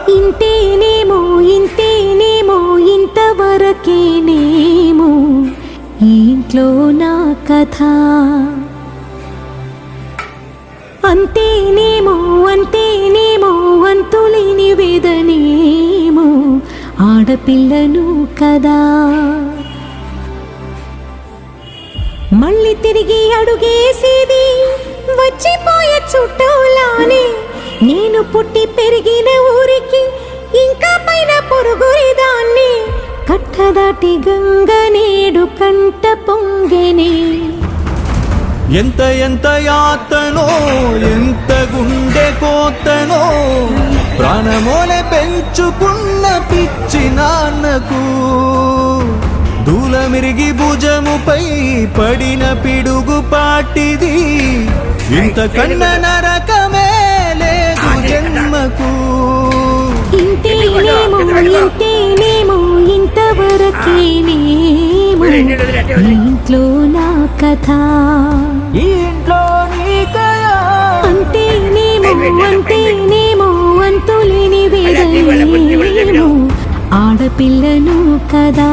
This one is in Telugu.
ఇంతేనేమో ఇంతేనేమో ఇంతవరకేనేమో ఇంట్లో నా కథ. అంతేనేమో అంతేనేమో అంతులేని వేదనేమో ఆడపిల్లను కదా. మళ్ళీ తిరిగి అడుగేసేది వచ్చిపోయే చుట్టూలానే. నేను పుట్టి పెరిగిన ఊరికి ఇంకా పైన పొరుగురిదాన్ని. కట్టదాటి గంగ నేడు కంట పొంగెనే. ఎంత ఎంత యాతనో ఎంత గుండె కోతనో ప్రాణమోలే పెంచుకున్న పిచ్చి నాన్నకు. దూలమిరిగి భుజముపై పడిన పిడుగు పాటిది. ఇంతకన్న నరకమే లేదు జన్మకు. ఇంతేనేమో ఇంతేనేమో ఇంతవరకేనేమో ఇంట్లో నా కథ. ఇంట్లో నీ కథ. అంతేనేమో అంతేనేమో అంతులేని వేదనేమో ఆడపిల్లను కదా.